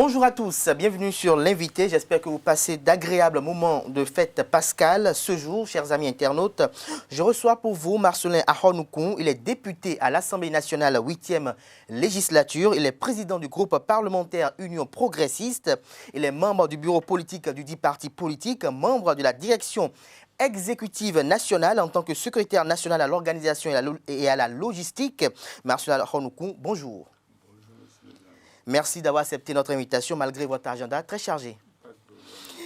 Bonjour à tous, bienvenue sur l'invité. J'espère que vous passez d'agréables moments de fête pascale. Ce jour, chers amis internautes, je reçois pour vous Marcellin Ahonoukoun. Il est député à l'Assemblée nationale 8e législature. Il est président du groupe parlementaire Union progressiste. Il est membre du bureau politique du dit parti politique, membre de la direction exécutive nationale en tant que secrétaire national à l'organisation et à la logistique. Marcellin Ahonoukoun, bonjour. Merci d'avoir accepté notre invitation malgré votre agenda très chargé.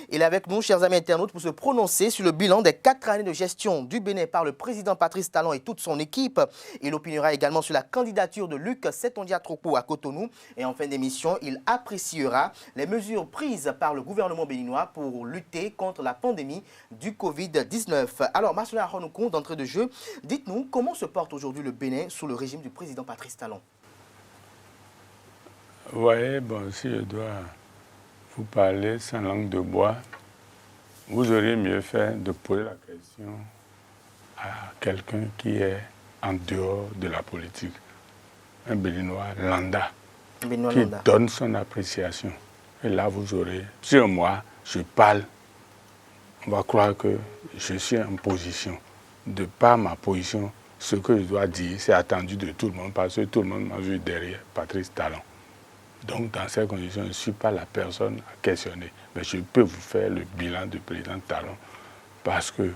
Il est avec nous, chers amis internautes, pour se prononcer sur le bilan des 4 années de gestion du Bénin par le président Patrice Talon et toute son équipe. Il opinera également sur la candidature de Luc Setondia-Troko à Cotonou. Et en fin d'émission, il appréciera les mesures prises par le gouvernement béninois pour lutter contre la pandémie du Covid-19. Alors, Marcellin Ahonoukoun, d'entrée de jeu, dites-nous comment se porte aujourd'hui le Bénin sous le régime du président Patrice Talon. Oui, bon, si je dois vous parler sans langue de bois, vous auriez mieux fait de poser la question à quelqu'un qui est en dehors de la politique, un Béninois lambda, qui donne son appréciation. Et là, vous aurez, sur moi, je parle, on va croire que je suis en position. De par ma position, ce que je dois dire, c'est attendu de tout le monde, parce que tout le monde m'a vu derrière Patrice Talon. Donc, dans ces conditions, je ne suis pas la personne à questionner. Mais je peux vous faire le bilan du président Talon parce que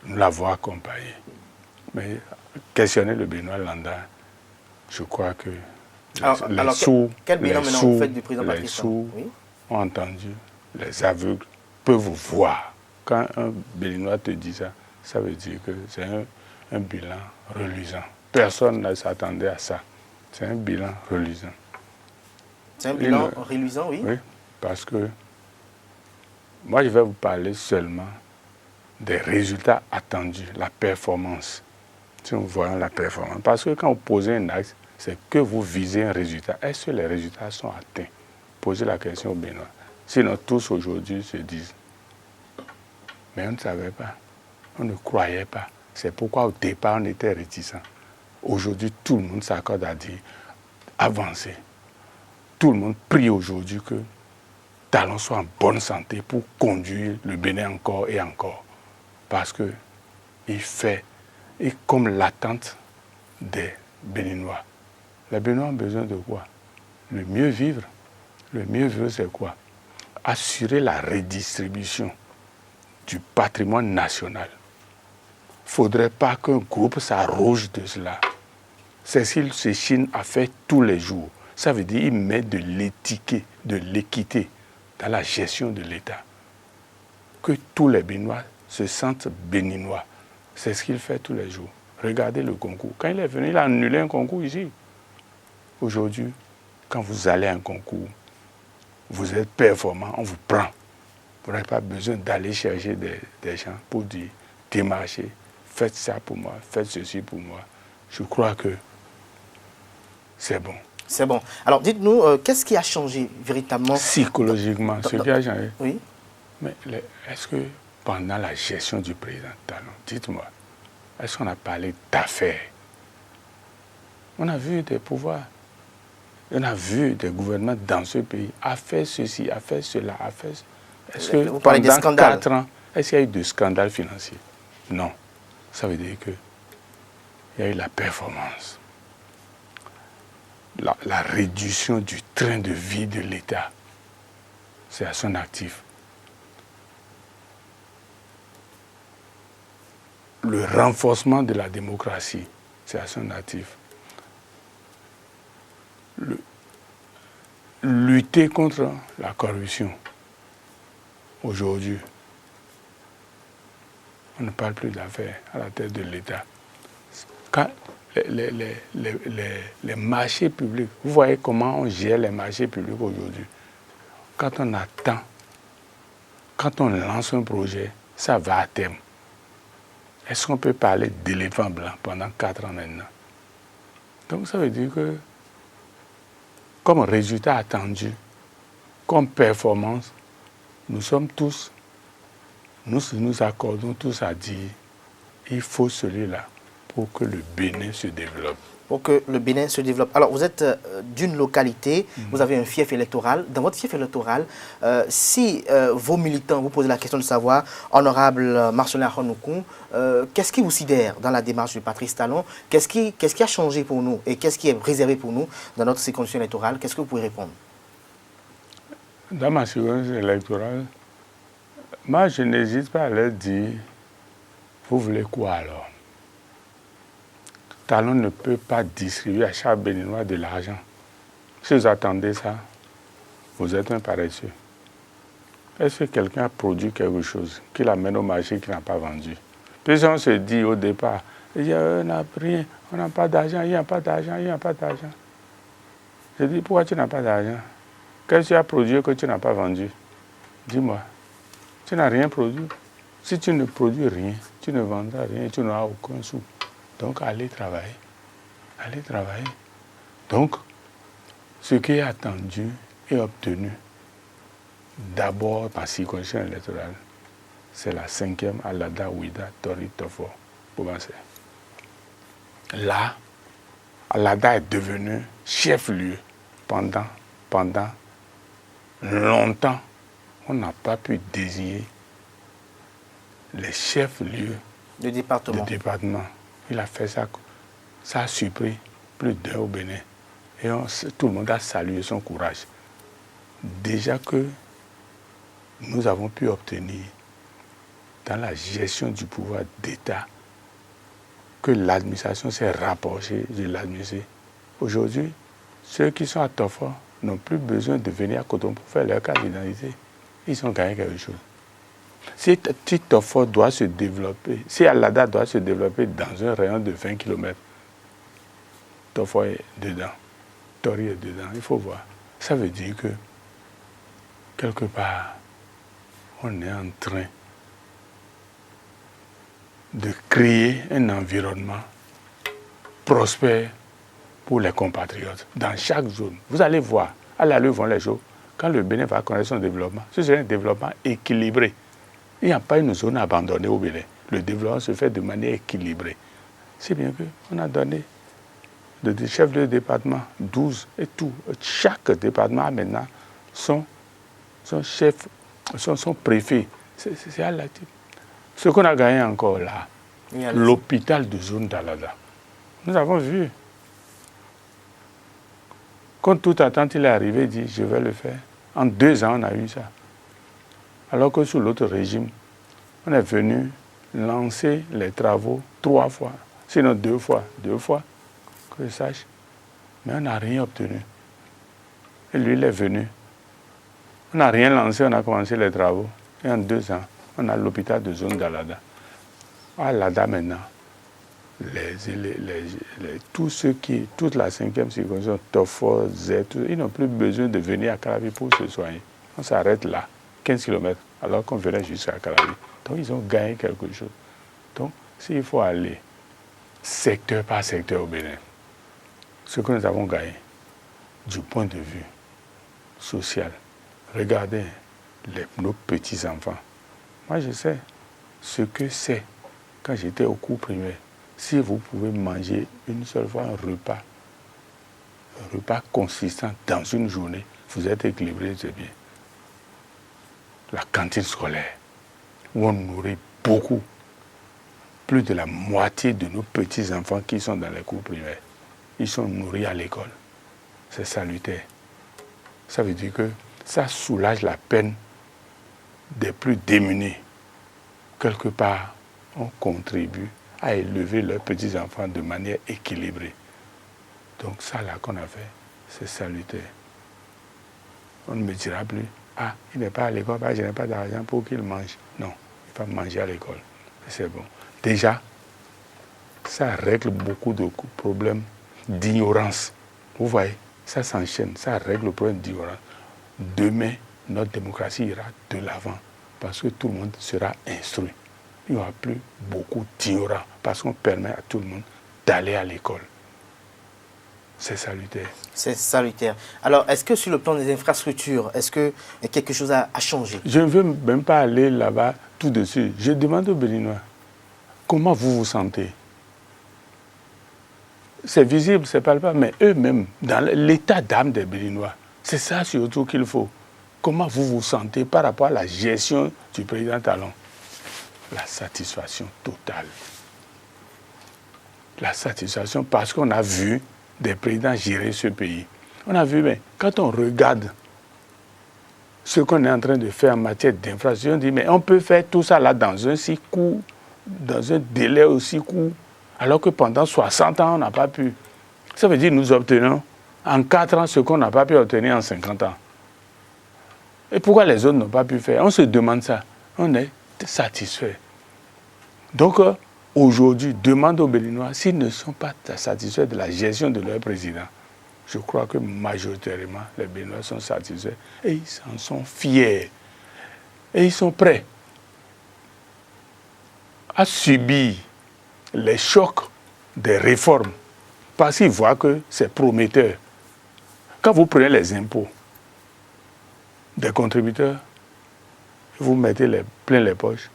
nous l'avons accompagné. Mais questionner le Béninois lambda, je crois que les sourds ont entendu, les aveugles peuvent vous voir. Quand un Béninois te dit ça, ça veut dire que c'est un bilan reluisant. Personne ne s'attendait à ça. C'est un bilan reluisant. C'est un bilan reluisant, oui. Oui, parce que moi, je vais vous parler seulement des résultats attendus, la performance. Si nous voyons la performance. Parce que quand vous posez un axe, c'est que vous visez un résultat. Est-ce que les résultats sont atteints? Posez la question au Béninois. Sinon, tous aujourd'hui se disent, mais on ne savait pas, on ne croyait pas. C'est pourquoi au départ, on était réticents. Aujourd'hui, tout le monde s'accorde à dire avancer. Tout le monde prie aujourd'hui que Talon soit en bonne santé pour conduire le Bénin encore et encore. Parce qu'il fait, et comme l'attente des Béninois. Les Béninois ont besoin de quoi? Le mieux vivre. Le mieux vivre, c'est quoi? Assurer la redistribution du patrimoine national. Il ne faudrait pas qu'un groupe s'arroge de cela. C'est ce qu'il s'échine à faire tous les jours. Ça veut dire qu'il met de l'équité dans la gestion de l'État. Que tous les Béninois se sentent béninois. C'est ce qu'il fait tous les jours. Regardez le concours. Quand il est venu, il a annulé un concours ici. Aujourd'hui, quand vous allez à un concours, vous êtes performant, on vous prend. Vous n'avez pas besoin d'aller chercher des gens pour dire, démarchez, faites ça pour moi, faites ceci pour moi. Je crois que c'est bon. C'est bon. Alors, dites-nous, qu'est-ce qui a changé véritablement? Psychologiquement, ce qui a changé. Oui. Mais est-ce que pendant la gestion du président Talon, dites-moi, est-ce qu'on a parlé d'affaires? On a vu des pouvoirs. On a vu des gouvernements dans ce pays à faire ceci, à faire cela, à faire... Est-ce que vous parlez des scandales? 4 ans, est-ce qu'il y a eu de scandales financiers? Non. Ça veut dire qu'il y a eu la performance. La réduction du train de vie de l'État, c'est à son actif. Le renforcement de la démocratie, c'est à son actif. Lutter contre la corruption. Aujourd'hui, on ne parle plus d'affaires à la tête de l'État. Quand les marchés publics, vous voyez comment on gère les marchés publics aujourd'hui. Quand on attend, quand on lance un projet, ça va à terme. Est-ce qu'on peut parler d'éléphant blanc pendant 4 ans maintenant? Donc ça veut dire que, comme résultat attendu, comme performance, nous nous accordons tous à dire, il faut celui-là pour que le Bénin se développe. Pour que le Bénin se développe. Alors, vous êtes d'une localité, vous avez un fief électoral. Dans votre fief électoral, si vos militants vous posent la question de savoir, honorable Marcellin Ahonoukoun, qu'est-ce qui vous sidère dans la démarche de Patrice Talon? Qu'est-ce qui a changé pour nous et qu'est-ce qui est réservé pour nous dans notre circonscription électorale? Qu'est-ce que vous pouvez répondre? Dans ma circonscription électorale, moi, je n'hésite pas à leur dire, vous voulez quoi alors? Talon ne peut pas distribuer à chaque Béninois de l'argent. Si vous attendez ça, vous êtes un paresseux. Est-ce que quelqu'un a produit quelque chose qu'il amène au marché qu'il n'a pas vendu? Puis on se dit au départ, on n'a rien, on n'a pas d'argent, il n'y a pas d'argent, il n'y a pas d'argent. Je dis, pourquoi tu n'as pas d'argent? Qu'est-ce que tu as produit que tu n'as pas vendu? Dis-moi, tu n'as rien produit. Si tu ne produis rien, tu ne vendras rien, tu n'auras aucun sou. Donc, allez travailler. Allez travailler. Donc, ce qui est attendu et obtenu, d'abord par circonscription électorale, c'est la 5e Alada Ouida Tori Tofo Boubassé. Là, Alada est devenu chef-lieu pendant longtemps. On n'a pas pu désigner les chefs-lieux du département. Il a fait ça. Ça a surpris plus d'un au Bénin. Et tout le monde a salué son courage. Déjà que nous avons pu obtenir dans la gestion du pouvoir d'État que l'administration s'est rapprochée de l'administration. Aujourd'hui, ceux qui sont à Tofor n'ont plus besoin de venir à Cotonou pour faire leur carte d'identité. Ils ont gagné quelque chose. Si Tofor doit se développer, si Alada doit se développer dans un rayon de 20 km, Tofor est dedans, Tori est dedans, il faut voir. Ça veut dire que, quelque part, on est en train de créer un environnement prospère pour les compatriotes, dans chaque zone. Vous allez voir, à l'allure vont les jours, quand le Bénin va connaître son développement, ce sera un développement équilibré. Il n'y a pas une zone abandonnée au Bénin. Le développement se fait de manière équilibrée. C'est bien qu'on a donné de chefs de département, 12 et tout. Chaque département a maintenant son chef, son préfet. C'est à la type. Ce qu'on a gagné encore là, l'hôpital de zone d'Alada. Nous avons vu. Quand tout attente, il est arrivé, il dit, je vais le faire. En 2 ans, on a eu ça. Alors que sous l'autre régime, on est venu lancer les travaux 3 fois, sinon 2 fois, que je sache. Mais on n'a rien obtenu. Et lui, il est venu. On n'a rien lancé, on a commencé les travaux. Et en 2 ans, on a l'hôpital de zone d'Alada. À Alada maintenant, toute la 5e circonscription, Tofor, Z, ils n'ont plus besoin de venir à Calavi pour se soigner. On s'arrête là. 15 km, alors qu'on venait jusqu'à Calavi. Donc, ils ont gagné quelque chose. Donc, s'il faut aller secteur par secteur au Bénin, ce que nous avons gagné, du point de vue social, regardez nos petits-enfants. Moi, je sais ce que c'est quand j'étais au cours primaire. Si vous pouvez manger une seule fois un repas consistant dans une journée, vous êtes équilibré, c'est bien. La cantine scolaire, où on nourrit beaucoup, plus de la moitié de nos petits-enfants qui sont dans les cours primaires, ils sont nourris à l'école. C'est salutaire. Ça veut dire que ça soulage la peine des plus démunis. Quelque part, on contribue à élever leurs petits-enfants de manière équilibrée. Donc ça là qu'on a fait, c'est salutaire. On ne me dira plus, ah, il n'est pas à l'école, je n'ai pas d'argent pour qu'il mange. Non, il va manger à l'école. C'est bon. Déjà, ça règle beaucoup de problèmes d'ignorance. Vous voyez, ça s'enchaîne, ça règle le problème d'ignorance. Demain, notre démocratie ira de l'avant parce que tout le monde sera instruit. Il n'y aura plus beaucoup d'ignorants parce qu'on permet à tout le monde d'aller à l'école. C'est salutaire. C'est salutaire. Alors, est-ce que sur le plan des infrastructures, est-ce que quelque chose a changé? Je ne veux même pas aller là-bas tout de suite. Je demande aux Béninois, comment vous vous sentez? c'est visible, c'est palpable, mais eux-mêmes, dans l'état d'âme des Béninois, c'est ça surtout qu'il faut. Comment vous vous sentez par rapport à la gestion du président Talon? La satisfaction totale. La satisfaction parce qu'on a vu des présidents gérer ce pays. On a vu, mais quand on regarde ce qu'on est en train de faire en matière d'infrastructure, on dit, mais on peut faire tout ça là dans un si court, dans un délai aussi court, alors que pendant 60 ans, on n'a pas pu. Ça veut dire que nous obtenons en 4 ans ce qu'on n'a pas pu obtenir en 50 ans. Et pourquoi les autres n'ont pas pu faire? On se demande ça. On est satisfait. Donc, aujourd'hui, demande aux Béninois s'ils ne sont pas satisfaits de la gestion de leur président. Je crois que majoritairement, les Béninois sont satisfaits et ils s'en sont fiers. Et ils sont prêts à subir les chocs des réformes parce qu'ils voient que c'est prometteur. Quand vous prenez les impôts des contributeurs, vous mettez plein les poches,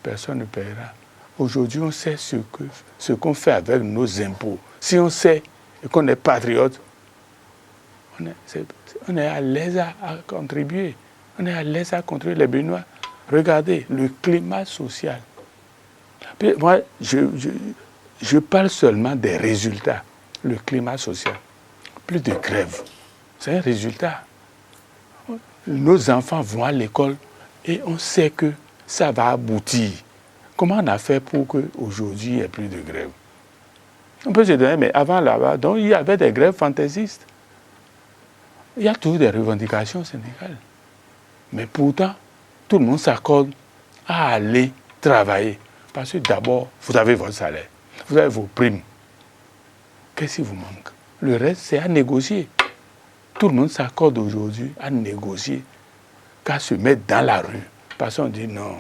personne ne paiera. Aujourd'hui, on sait ce qu'on fait avec nos impôts. Si on sait et qu'on est patriote, on est à l'aise à contribuer. On est à l'aise à contribuer. Les Béninois, regardez le climat social. Puis moi, je parle seulement des résultats. Le climat social. Plus de grève. C'est un résultat. Nos enfants vont à l'école et on sait que ça va aboutir. Comment on a fait pour qu'aujourd'hui il n'y ait plus de grève? On peut se dire, mais avant là-bas, donc il y avait des grèves fantaisistes. Il y a toujours des revendications au Sénégal. Mais pourtant, tout le monde s'accorde à aller travailler. Parce que d'abord, vous avez votre salaire, vous avez vos primes. Qu'est-ce qui vous manque? Le reste, c'est à négocier. Tout le monde s'accorde aujourd'hui à négocier qu'à se mettre dans la rue. Parce qu'on dit non,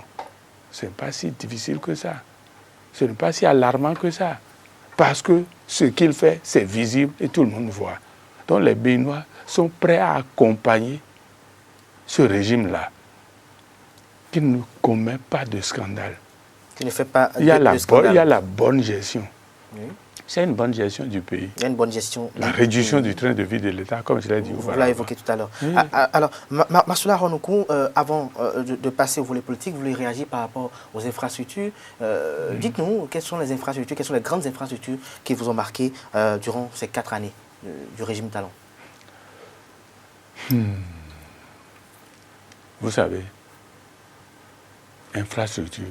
ce n'est pas si difficile que ça. Ce n'est pas si alarmant que ça. Parce que ce qu'il fait, c'est visible et tout le monde voit. Donc les Béninois sont prêts à accompagner ce régime-là, qui ne commet pas de scandale. Qui ne fait pas il y a de scandale. Il y a la bonne gestion. Oui. C'est une bonne gestion du pays. Il y a une bonne gestion. La réduction du train de vie de l'État, comme je l'ai dit. Vous l'avez évoqué tout à l'heure. Oui. Alors, Marcela Ronoukou, avant de passer au volet politique, vous voulez réagir par rapport aux infrastructures. Dites-nous, quelles sont les infrastructures, quelles sont les grandes infrastructures qui vous ont marqué durant ces 4 années du régime Talon? Vous savez, infrastructure,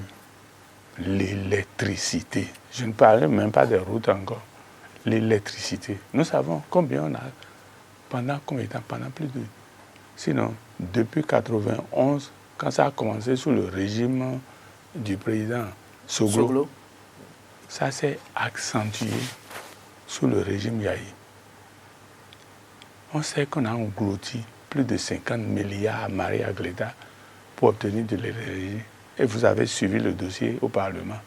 l'électricité. Je ne parle même pas des routes encore. L'électricité. Nous savons combien on a, pendant combien de temps, pendant plus de... Sinon, depuis 1991, quand ça a commencé sous le régime du président Soglo, ça s'est accentué sous le régime Yahi. On sait qu'on a englouti plus de 50 milliards à Maria Gleda pour obtenir de l'énergie. Et vous avez suivi le dossier au Parlement.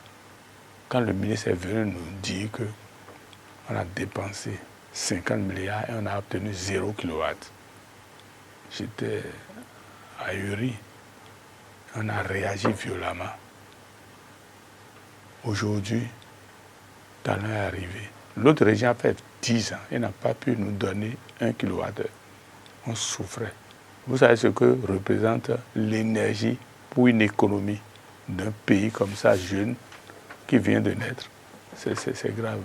Quand le ministre est venu nous dire qu'on a dépensé 50 milliards et on a obtenu 0 kW. J'étais ahuri. On a réagi violemment. Aujourd'hui, Talon est arrivé. L'autre région a fait 10 ans et n'a pas pu nous donner 1 kWh. On souffrait. Vous savez ce que représente l'énergie pour une économie d'un pays comme ça, jeune, qui vient de naître? C'est grave.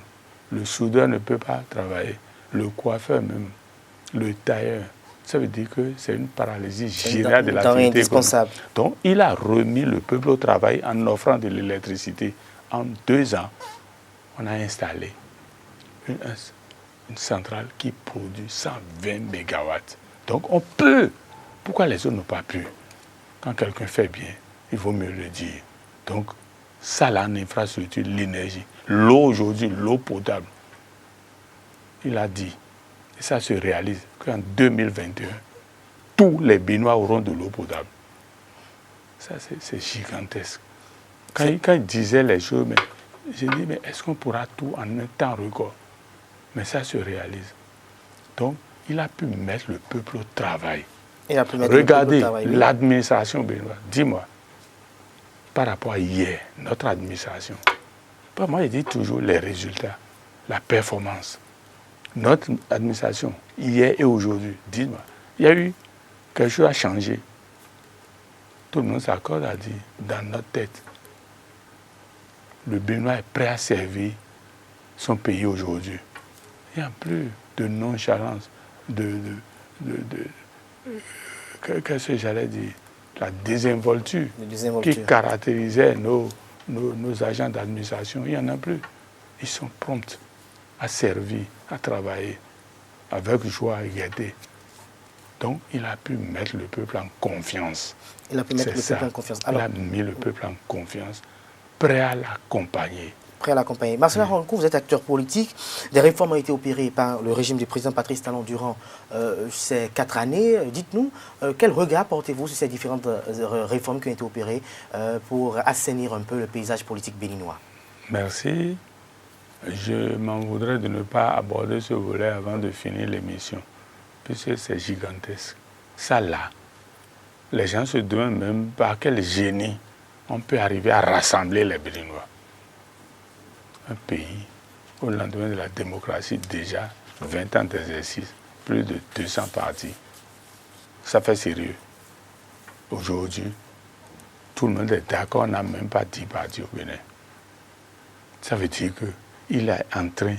Le soudeur ne peut pas travailler. Le coiffeur même, le tailleur. Ça veut dire que c'est une paralysie générale de l'activité économique. Donc, il a remis le peuple au travail en offrant de l'électricité. En 2 ans, on a installé une centrale qui produit 120 mégawatts. Donc, on peut. Pourquoi les autres n'ont pas pu? Quand quelqu'un fait bien, il vaut mieux le dire. Donc, ça, là, en infrastructure, l'énergie. L'eau aujourd'hui, l'eau potable. Il a dit, et ça se réalise, qu'en 2021, tous les Béninois auront de l'eau potable. Ça, c'est gigantesque. Quand il disait les choses, j'ai dit, mais est-ce qu'on pourra tout en un temps record? Mais ça se réalise. Donc, il a pu mettre le peuple au travail. Regardez l'administration béninoise. Dis-moi, par rapport à hier, notre administration. Moi, je dis toujours les résultats. la performance. Notre administration, hier et aujourd'hui, dites-moi, il y a eu quelque chose à changer. Tout le monde s'accorde à dire, dans notre tête, le Béninois est prêt à servir son pays aujourd'hui. Il n'y a plus de nonchalance, qu'est-ce que j'allais dire, la désinvolture qui caractérisait nos agents d'administration. Il n'y en a plus. Ils sont prompts à servir, à travailler avec joie et gaieté. Donc, il a pu mettre le peuple en confiance. Il a pu mettre le peuple en confiance. Alors, il a mis le peuple en confiance, prêt à l'accompagner. Prêt à l'accompagner. Marcelin Ahon-Noukou, vous êtes acteur politique. Des réformes ont été opérées par le régime du président Patrice Talon durant ces 4 années. Dites-nous, quel regard portez-vous sur ces différentes réformes qui ont été opérées pour assainir un peu le paysage politique béninois? Merci. Je m'en voudrais de ne pas aborder ce volet avant de finir l'émission, puisque c'est gigantesque. Ça là, les gens se demandent même par quel génie on peut arriver à rassembler les Béninois. Un pays, au lendemain de la démocratie, déjà 20 ans d'exercice, plus de 200 partis. Ça fait sérieux. Aujourd'hui, tout le monde est d'accord, on n'a même pas 10 partis au Bénin. Ça veut dire qu'il est en train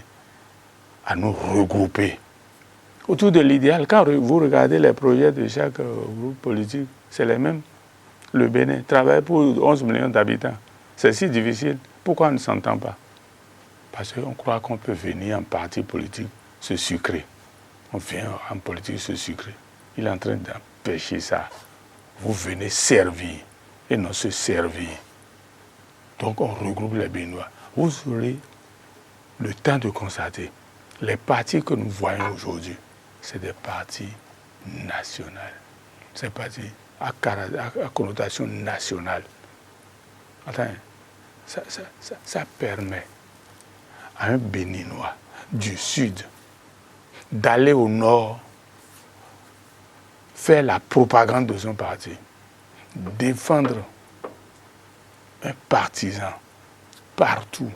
à nous regrouper autour de l'idéal. Quand vous regardez les projets de chaque groupe politique, c'est les mêmes. Le Bénin travaille pour 11 millions d'habitants. C'est si difficile. Pourquoi on ne s'entend pas? Parce qu'on croit qu'on peut venir en parti politique se sucrer. On vient en politique se sucrer. Il est en train d'empêcher ça. Vous venez servir et non se servir. Donc on regroupe les Béninois. Vous aurez le temps de constater les partis que nous voyons aujourd'hui, c'est des partis nationaux. C'est des partis à connotation nationale. Attends, ça permet à un Béninois du Sud d'aller au Nord faire la propagande de son parti, défendre un partisan partout.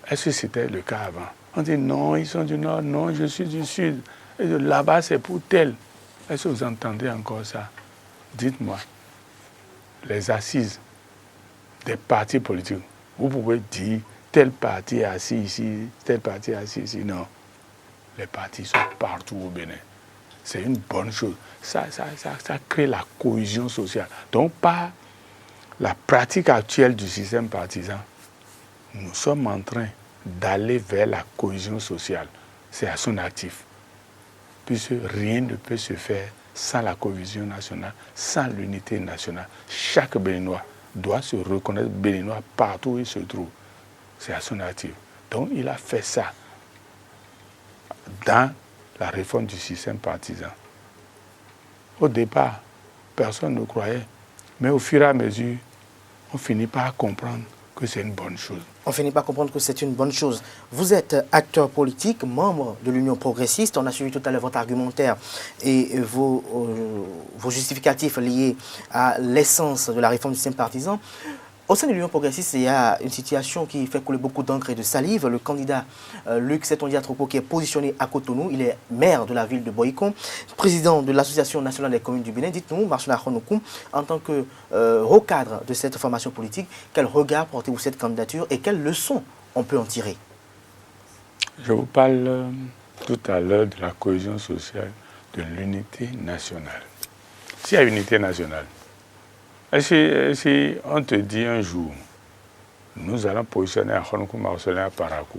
Est-ce que c'était le cas avant? On dit non, ils sont du Nord, non, je suis du Sud. Et là-bas, c'est pour tel. Est-ce que vous entendez encore ça? Dites-moi, les assises des partis politiques, vous pouvez dire tel parti est assis ici, tel parti est assis ici. Non. Les partis sont partout au Bénin. C'est une bonne chose. Ça crée la cohésion sociale. Donc, par la pratique actuelle du système partisan, nous sommes en train d'aller vers la cohésion sociale. C'est à son actif. Puisque rien ne peut se faire sans la cohésion nationale, sans l'unité nationale. Chaque Béninois doit se reconnaître Béninois partout où il se trouve. C'est à son actif. Donc il a fait ça dans la réforme du système partisan. Au départ, personne ne croyait. Mais au fur et à mesure, on finit par comprendre que c'est une bonne chose. On finit par comprendre que c'est une bonne chose. Vous êtes acteur politique, membre de l'Union progressiste. On a suivi tout à l'heure votre argumentaire et vos justificatifs liés à l'essence de la réforme du système partisan. Au sein de l'Union progressiste, il y a une situation qui fait couler beaucoup d'encre et de salive. Le candidat Luc Setondia-Tropo, qui est positionné à Cotonou, il est maire de la ville de Boycon, président de l'Association nationale des communes du Bénin. Dites-nous, Marcelin Ahon-Noukou, en tant que haut cadre de cette formation politique, quel regard portez-vous cette candidature et quelles leçons on peut en tirer? Je vous parle tout à l'heure de la cohésion sociale, de l'unité nationale. S'il y a unité nationale, si on te dit un jour, nous allons positionner Ahon-Noukou Marcelin à Parakou,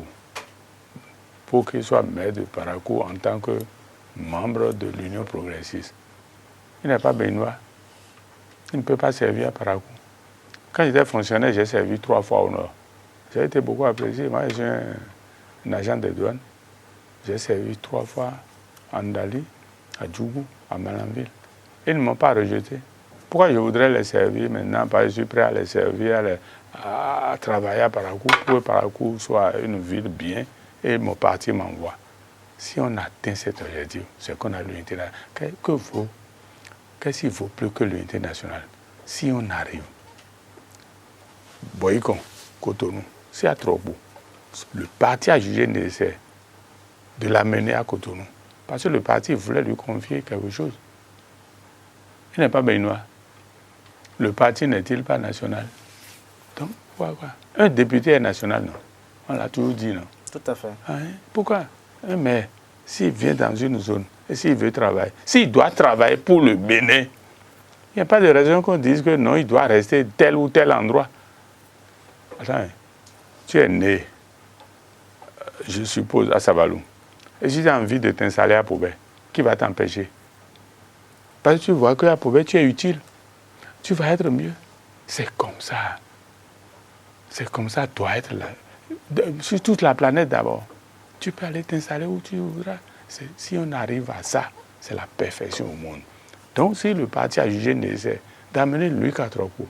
pour qu'il soit maire de Parakou en tant que membre de l'Union progressiste, il n'est pas béninois, il ne peut pas servir à Parakou. Quand j'étais fonctionnaire, j'ai servi 3 fois au Nord. J'ai été beaucoup apprécié. Moi, je suis un agent des douanes. J'ai servi 3 fois à Ndali, à Djougou, à Malanville. Ils ne m'ont pas rejeté. Pourquoi je voudrais les servir maintenant? Parce que je suis prêt à les servir, à travailler à Parakou, pour que Parakou soit une ville bien et mon parti m'envoie. Si on atteint cet objectif, c'est qu'on a l'unité nationale. Qu'est-ce qu'il vaut plus que l'unité nationale? Si on arrive, Boycon, Cotonou, c'est à trop beau. le parti a jugé nécessaire de l'amener à Cotonou. Parce que le parti voulait lui confier quelque chose. Il n'est pas béninois. Le parti n'est-il pas national? Donc, pourquoi? Un député est national, non? On l'a toujours dit, non? Tout à fait. Pourquoi? Un maire, s'il vient dans une zone et s'il veut travailler, s'il doit travailler pour le Bénin, il n'y a pas de raison qu'on dise que non, il doit rester tel ou tel endroit. Attends, tu es né, je suppose, à Savalou. Et si tu as envie de t'installer à Pobé, qui va t'empêcher? Parce que tu vois qu'à Pobé, tu es utile. Tu vas être mieux. C'est comme ça. C'est comme ça, doit être là. Sur toute la planète d'abord. Tu peux aller t'installer où tu voudras. Si on arrive à ça, c'est la perfection au monde. Donc, si le parti a jugé nécessaire d'amener Luc Atropo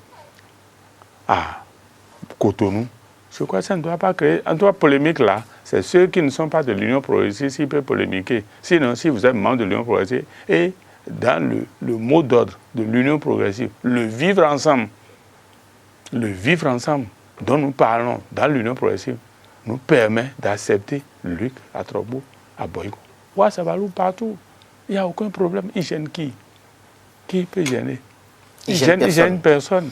à Cotonou, je crois que ça ne doit pas créer. En tout cas, polémique là, c'est ceux qui ne sont pas de l'Union progressiste qui peuvent polémiquer. Sinon, si vous êtes membre de l'Union progressiste, et dans le mot d'ordre de l'Union progressive, le vivre ensemble dont nous parlons dans l'Union progressive, nous permet d'accepter Luc Atropo à Boyko. Ouais, ça va partout. Il n'y a aucun problème. Il gêne qui? Qui peut gêner? Il gêne personne.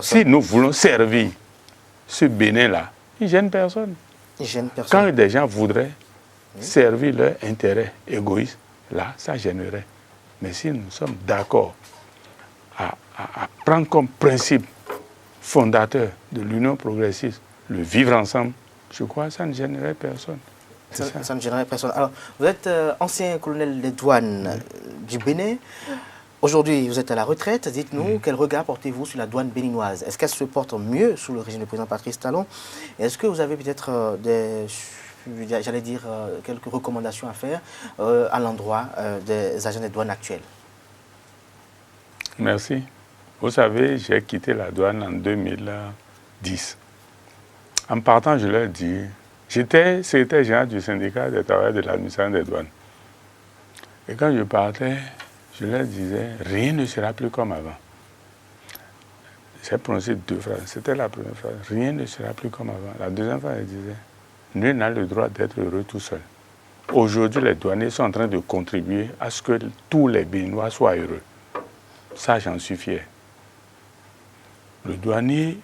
Si nous voulons servir ce Bénin-là, il gêne personne. Quand des gens voudraient servir leur intérêt égoïste, là, ça gênerait. Mais si nous sommes d'accord à prendre comme principe fondateur de l'Union progressiste le vivre ensemble, je crois que ça ne gênerait personne. Ça ne gênerait personne. Alors, vous êtes ancien colonel des douanes du Bénin. Aujourd'hui, vous êtes à la retraite. Dites-nous, quel regard portez-vous sur la douane béninoise? Est-ce qu'elle se porte mieux sous le régime du président Patrice Talon? Est-ce que vous avez peut-être quelques recommandations à faire à l'endroit des agents des douanes actuels? Merci. Vous savez, j'ai quitté la douane en 2010. En partant, je leur dis, j'étais secrétaire général du syndicat des travailleurs de l'administration des douanes. Et quand je partais, je leur disais, rien ne sera plus comme avant. J'ai prononcé 2 phrases. C'était la première phrase. Rien ne sera plus comme avant. La deuxième phrase, je disais, nul n'a le droit d'être heureux tout seul. Aujourd'hui, les douaniers sont en train de contribuer à ce que tous les Béninois soient heureux. Ça, j'en suis fier. Le douanier,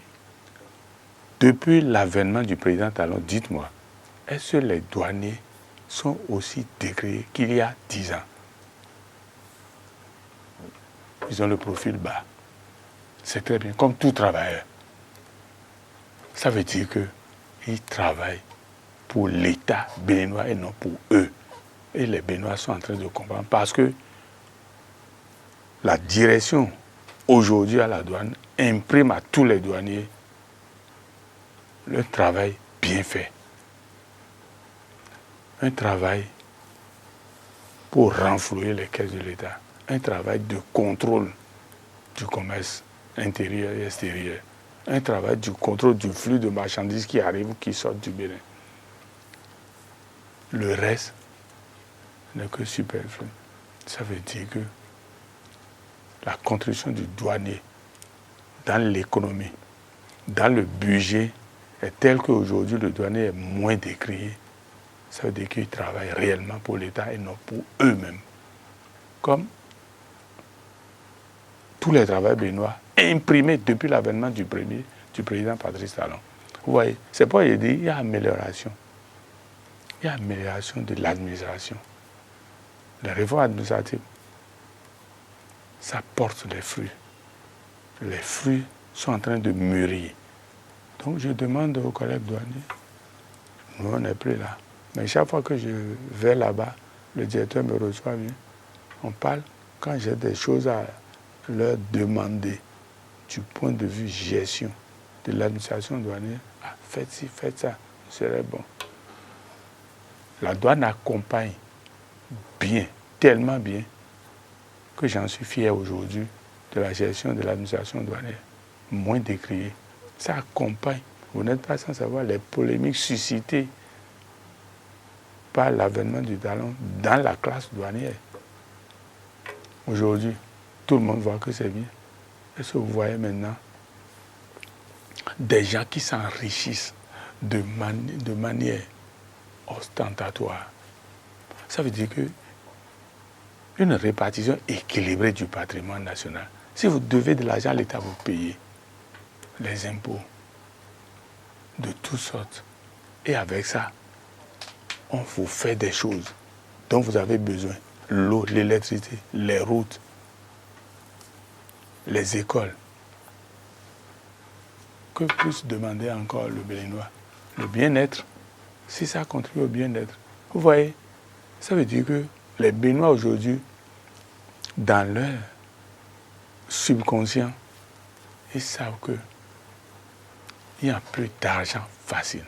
depuis l'avènement du président Talon, dites-moi, est-ce que les douaniers sont aussi décriés qu'il y a 10 ans? Ils ont le profil bas. C'est très bien, comme tout travailleur. Ça veut dire qu'ils travaillent pour l'État béninois et non pour eux. Et les Béninois sont en train de comprendre parce que la direction aujourd'hui à la douane imprime à tous les douaniers le travail bien fait. Un travail pour renflouer les caisses de l'État. Un travail de contrôle du commerce intérieur et extérieur. Un travail du contrôle du flux de marchandises qui arrivent ou qui sortent du Bénin. Le reste n'est que superflu. Ça veut dire que la contribution du douanier dans l'économie, dans le budget, est telle qu'aujourd'hui le douanier est moins décrié. Ça veut dire qu'ils travaillent réellement pour l'État et non pour eux-mêmes. Comme tous les travailleurs béninois imprimés depuis l'avènement du président Patrice Talon. Vous voyez, c'est pourquoi il dit qu'il y a amélioration. Il y a amélioration de l'administration. La réforme administrative, ça porte les fruits. Les fruits sont en train de mûrir. Donc je demande aux collègues douaniers, nous on n'est plus là. Mais chaque fois que je vais là-bas, le directeur me reçoit bien. On parle quand j'ai des choses à leur demander du point de vue gestion de l'administration douanière. Ah, faites ci, faites ça, ce serait bon. La douane accompagne bien, tellement bien, que j'en suis fier aujourd'hui de la gestion de l'administration douanière. Moins décriée. Ça accompagne. Vous n'êtes pas sans savoir les polémiques suscitées par l'avènement du Talon dans la classe douanière. Aujourd'hui, tout le monde voit que c'est bien. Est-ce que vous voyez maintenant des gens qui s'enrichissent de manière ostentatoire. Ça veut dire que une répartition équilibrée du patrimoine national. Si vous devez de l'argent à l'État, vous payez les impôts de toutes sortes. Et avec ça, on vous fait des choses dont vous avez besoin. L'eau, l'électricité, les routes, les écoles. Que puisse demander encore le Béninois? Le bien-être, si ça contribue au bien-être. Vous voyez, ça veut dire que les Béninois aujourd'hui, dans leur subconscient, ils savent qu'il n'y a plus d'argent facile.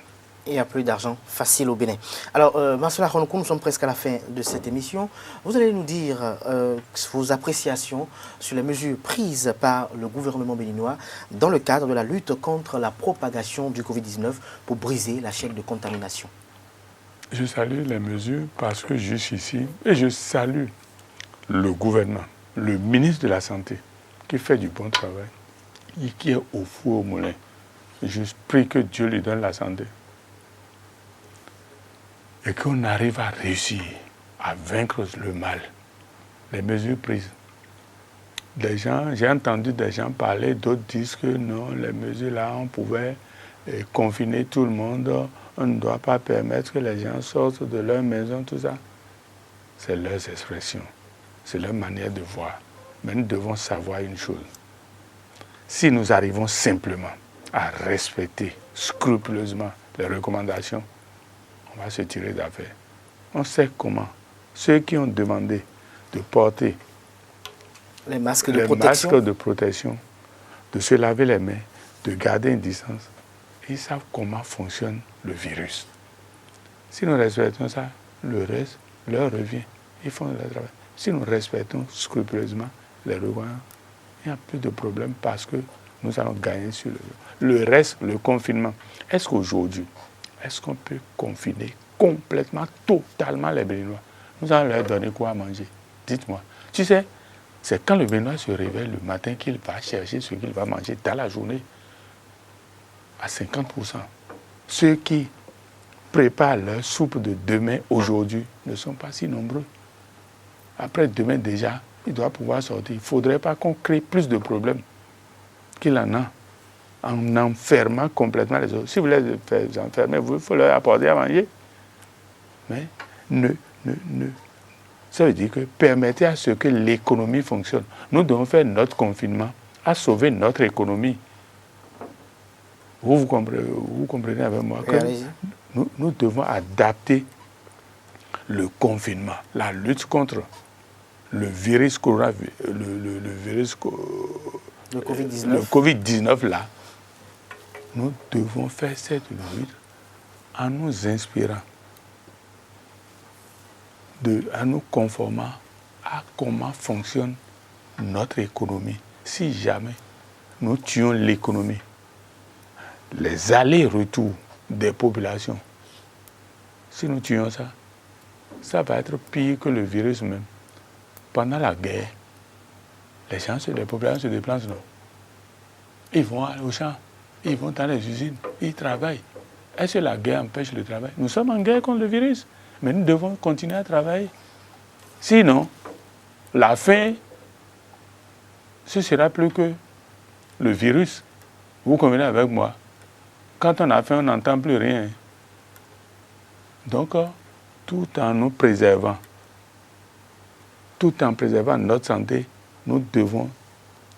Il n'y a plus d'argent facile au Bénin. Alors, Marcel Ahonoukou, nous sommes presque à la fin de cette émission. Vous allez nous dire vos appréciations sur les mesures prises par le gouvernement béninois dans le cadre de la lutte contre la propagation du Covid-19 pour briser la chaîne de contamination. Je salue les mesures parce que je suis ici et je salue le gouvernement, le ministre de la Santé, qui fait du bon travail, et qui est au four au moulin. Je prie que Dieu lui donne la santé. Et qu'on arrive à réussir à vaincre le mal. Les mesures prises. J'ai entendu des gens parler, d'autres disent que non, les mesures là, on pouvait confiner tout le monde, on ne doit pas permettre que les gens sortent de leur maison, tout ça. C'est leurs expressions, c'est leur manière de voir. Mais nous devons savoir une chose. Si nous arrivons simplement à respecter scrupuleusement les recommandations, on va se tirer d'affaire. On sait comment. Ceux qui ont demandé de porter les masques de protection, de se laver les mains, de garder une distance, ils savent comment fonctionne le virus. Si nous respectons ça, le reste leur revient. Ils font le travail. Si nous respectons scrupuleusement les règlements, il n'y a plus de problème parce que nous allons gagner sur le reste, le confinement. Est-ce qu'aujourd'hui, est-ce qu'on peut confiner complètement, totalement les Béninois? Nous allons leur donner quoi à manger? Dites-moi. Tu sais, c'est quand le Béninois se réveille le matin qu'il va chercher ce qu'il va manger dans la journée à 50%. Ceux qui préparent leur soupe de demain, aujourd'hui, ne sont pas si nombreux. Après demain déjà, il doit pouvoir sortir. Il ne faudrait pas qu'on crée plus de problèmes qu'il en a en enfermant complètement les autres. Si vous les enfermez, il faut leur apporter à manger. Mais ça veut dire que permettez à ce que l'économie fonctionne. Nous devons faire notre confinement à sauver notre économie. Vous comprenez avec moi que nous devons adapter le confinement, la lutte contre le virus le COVID-19 là. Nous devons faire cette lutte en nous inspirant, en nous conformant à comment fonctionne notre économie. Si jamais nous tuons l'économie, les allers-retours des populations, si nous tuons ça, ça va être pire que le virus même. Pendant la guerre, les populations se déplacent, non? Ils vont au champ, ils vont dans les usines, ils travaillent. Est-ce que la guerre empêche le travail? Nous sommes en guerre contre le virus, mais nous devons continuer à travailler. Sinon, la fin, ce sera plus que le virus. Vous convenez avec moi? Quand on a faim, on n'entend plus rien. Donc, tout en nous préservant, tout en préservant notre santé, nous devons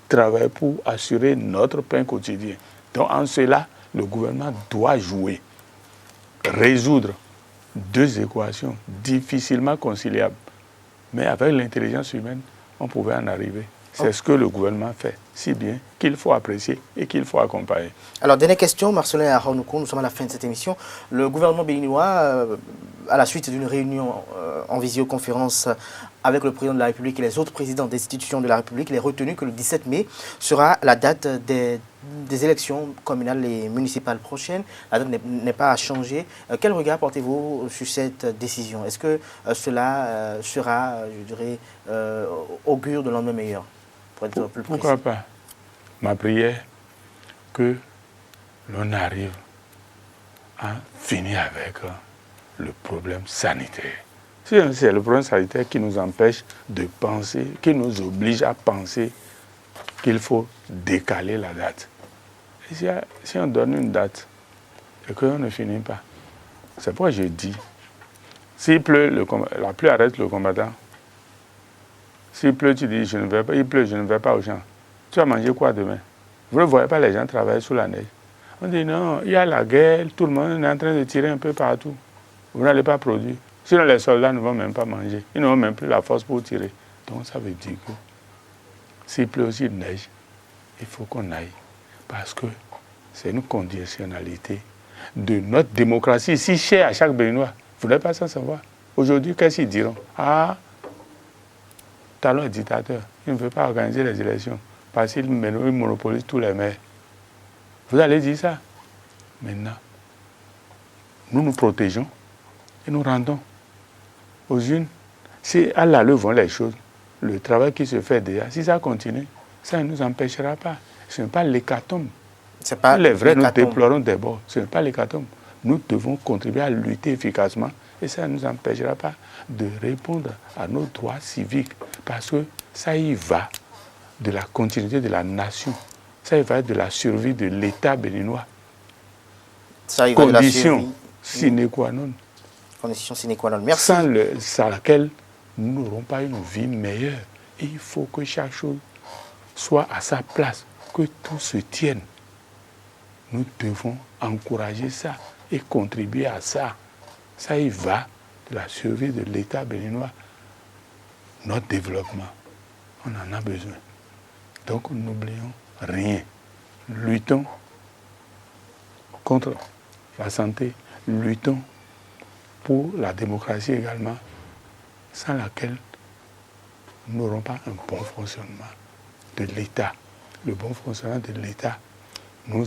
travailler pour assurer notre pain quotidien. Donc, en cela, le gouvernement doit jouer, résoudre deux équations difficilement conciliables. Mais avec l'intelligence humaine, on pouvait en arriver. C'est ce que le gouvernement fait, si bien qu'il faut apprécier et qu'il faut accompagner. Alors, dernière question, Marcelin Ahonoukou, nous sommes à la fin de cette émission. Le gouvernement béninois, à la suite d'une réunion en visioconférence avec le président de la République et les autres présidents d'institutions de la République, il est retenu que le 17 mai sera la date des élections communales et municipales prochaines. La date n'est pas à changer. Quel regard portez-vous sur cette décision? Est-ce que cela sera, je dirais, augure de lendemain meilleur? Pour être plus précis. Pourquoi pas? Ma prière, que l'on arrive à finir avec le problème sanitaire. C'est le problème sanitaire qui nous empêche de penser, qui nous oblige à penser qu'il faut décaler la date. Et si on donne une date et qu'on ne finit pas, c'est pourquoi je dis, s'il pleut, la pluie arrête le combattant. S'il pleut, tu dis, je ne vais pas, il pleut, je ne vais pas au champ. Tu vas manger quoi demain? Vous ne voyez pas les gens travailler sous la neige. On dit non, il y a la guerre, tout le monde est en train de tirer un peu partout. Vous n'allez pas produire. Sinon, les soldats ne vont même pas manger. Ils n'ont même plus la force pour tirer. Donc, ça veut dire que s'il pleut aussi de neige, il faut qu'on aille. Parce que c'est une conditionnalité de notre démocratie, si chère à chaque Béninois. Vous n'êtes pas sans savoir. Aujourd'hui, qu'est-ce qu'ils diront? Ah, Talon est dictateur. Il ne veut pas organiser les élections parce qu'il monopolise tous les maires. Vous allez dire ça. Maintenant, nous nous protégeons et nous rendons aux unes. Si à l'allure vont les choses, le travail qui se fait déjà, si ça continue, ça ne nous empêchera pas. Ce n'est pas l'hécatombe. Les vrais, nous déplorons d'abord. Ce n'est pas l'hécatombe. Nous devons contribuer à lutter efficacement et ça ne nous empêchera pas de répondre à nos droits civiques parce que ça y va de la continuité de la nation. Ça y va de la survie de l'État béninois. Ça y va condition sine qua non. Condition sine qua non. Merci. Sans laquelle nous n'aurons pas une vie meilleure. Et il faut que chaque chose soit à sa place, que tout se tienne. Nous devons encourager ça et contribuer à ça. Ça y va de la survie de l'État béninois. Notre développement, on en a besoin. Donc n'oublions rien. Luttons contre la santé, luttons pour la démocratie également, sans laquelle nous n'aurons pas un bon fonctionnement de l'État. Le bon fonctionnement de l'État nous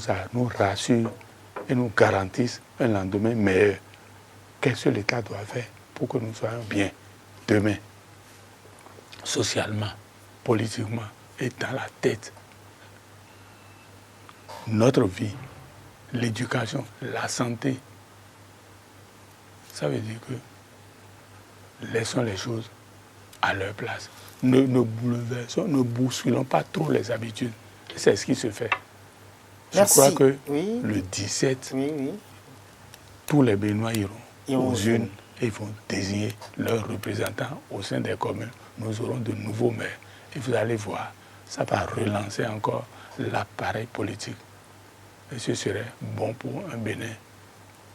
rassure et nous garantisse un lendemain meilleur. Qu'est-ce que l'État doit faire pour que nous soyons bien demain, socialement, politiquement et dans la tête? Notre vie, l'éducation, la santé, ça veut dire que laissons les choses à leur place. Ne bouleversons, ne bousculons pas trop les habitudes. C'est ce qui se fait. Merci. Je crois que le 17, tous les Béninois iront aux urnes et ils vont désigner leurs représentants au sein des communes. Nous aurons de nouveaux maires. Et vous allez voir, ça va relancer encore l'appareil politique. Et ce serait bon pour un Bénin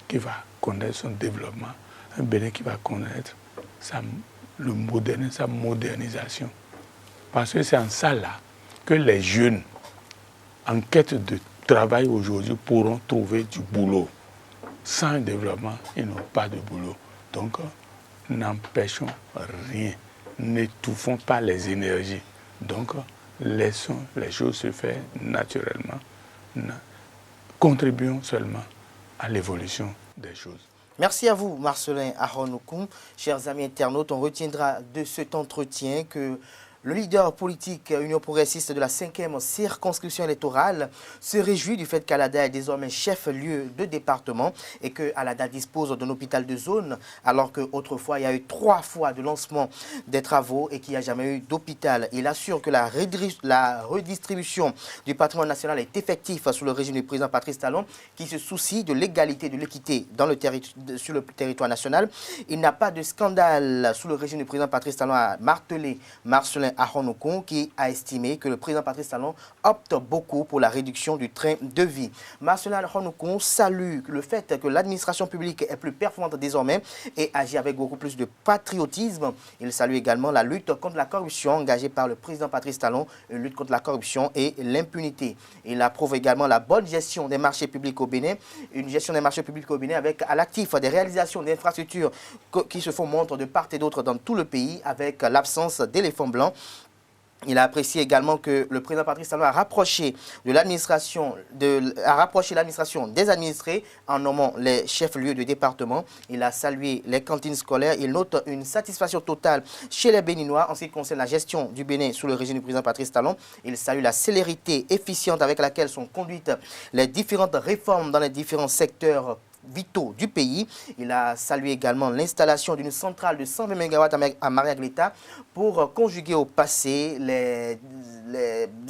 qui va connaître son développement, un Bénin qui va connaître sa modernisation. Parce que c'est en ça là que les jeunes en quête de travail aujourd'hui pourront trouver du boulot. Sans un développement, ils n'ont pas de boulot. Donc, n'empêchons rien, n'étouffons pas les énergies. Donc, laissons les choses se faire naturellement. Contribuons seulement à l'évolution des choses. Merci à vous, Marcelin Aronokoum. Chers amis internautes, on retiendra de cet entretien que le leader politique Union progressiste de la 5e circonscription électorale se réjouit du fait qu'Alada est désormais chef-lieu de département et que Alada dispose d'un hôpital de zone, alors qu'autrefois il y a eu 3 fois de lancement des travaux et qu'il n'y a jamais eu d'hôpital. Il assure que la redistribution du patrimoine national est effective sous le régime du président Patrice Talon, qui se soucie de l'égalité et de l'équité sur le territoire national. Il n'y a pas de scandale sous le régime du président Patrice Talon, a martelé Marcelin Aronokoum, qui a estimé que le président Patrice Talon opte beaucoup pour la réduction du train de vie. Marcelin Aronokoum salue le fait que l'administration publique est plus performante désormais et agit avec beaucoup plus de patriotisme. Il salue également la lutte contre la corruption engagée par le président Patrice Talon, une lutte contre la corruption et l'impunité. Il approuve également la bonne gestion des marchés publics au Bénin, une gestion des marchés publics au Bénin avec à l'actif des réalisations d'infrastructures qui se font montre de part et d'autre dans tout le pays avec l'absence d'éléphants blancs. Il a apprécié également que le président Patrice Talon a rapproché l'administration des administrés en nommant les chefs-lieux de département. Il a salué les cantines scolaires. Il note une satisfaction totale chez les Béninois en ce qui concerne la gestion du Bénin sous le régime du président Patrice Talon. Il salue la célérité efficiente avec laquelle sont conduites les différentes réformes dans les différents secteurs vitaux du pays. Il a salué également l'installation d'une centrale de 120 MW à Mariagleta pour conjuguer au passé les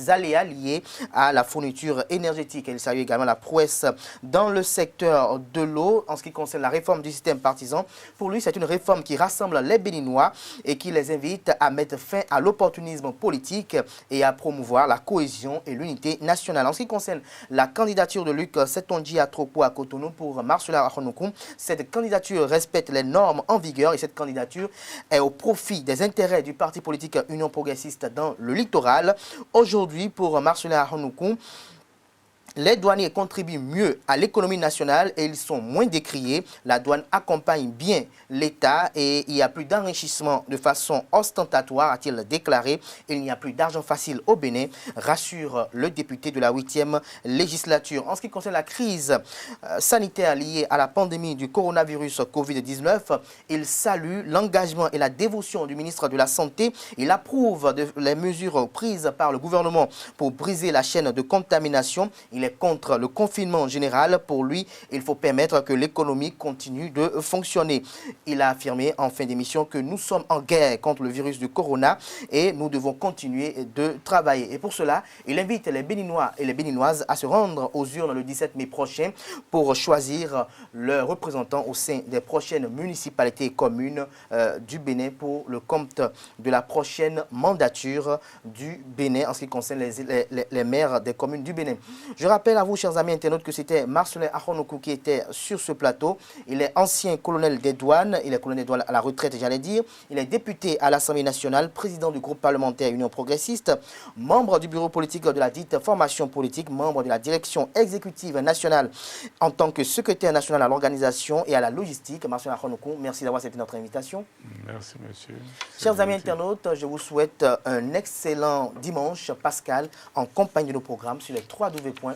aléas liés à la fourniture énergétique. Il salue également la prouesse dans le secteur de l'eau en ce qui concerne la réforme du système partisan. Pour lui, c'est une réforme qui rassemble les Béninois et qui les invite à mettre fin à l'opportunisme politique et à promouvoir la cohésion et l'unité nationale. En ce qui concerne la candidature de Luc Setonji Atropo à Cotonou pour Marcela Ahonoukoum, cette candidature respecte les normes en vigueur et cette candidature est au profit des intérêts du parti politique Union progressiste dans le littoral. Aujourd'hui, pour Marcela Ahonoukoum, les douaniers contribuent mieux à l'économie nationale et ils sont moins décriés. La douane accompagne bien l'État et il n'y a plus d'enrichissement de façon ostentatoire, a-t-il déclaré. Il n'y a plus d'argent facile au Bénin, rassure le député de la 8e législature. En ce qui concerne la crise sanitaire liée à la pandémie du coronavirus Covid-19, il salue l'engagement et la dévotion du ministre de la Santé. Il approuve les mesures prises par le gouvernement pour briser la chaîne de contamination. Il est contre le confinement général. Pour lui, il faut permettre que l'économie continue de fonctionner. Il a affirmé en fin d'émission que nous sommes en guerre contre le virus du corona et nous devons continuer de travailler. Et pour cela, il invite les Béninois et les Béninoises à se rendre aux urnes le 17 mai prochain pour choisir leurs représentants au sein des prochaines municipalités et communes du Bénin pour le compte de la prochaine mandature du Bénin en ce qui concerne les maires des communes du Bénin. Je rappelle à vous, chers amis internautes, que c'était Marcela Ahonoukoum qui était sur ce plateau. Il est ancien colonel des douanes, il est colonel des douanes à la retraite, j'allais dire. Il est député à l'Assemblée nationale, président du groupe parlementaire Union progressiste, membre du bureau politique de la dite formation politique, membre de la direction exécutive nationale en tant que secrétaire national à l'organisation et à la logistique. Marcela Ahonoukoum, merci d'avoir accepté notre invitation. Merci, monsieur. Chers amis internautes, je vous souhaite un excellent dimanche pascal en compagnie de nos programmes sur les www.ezaltv.bj.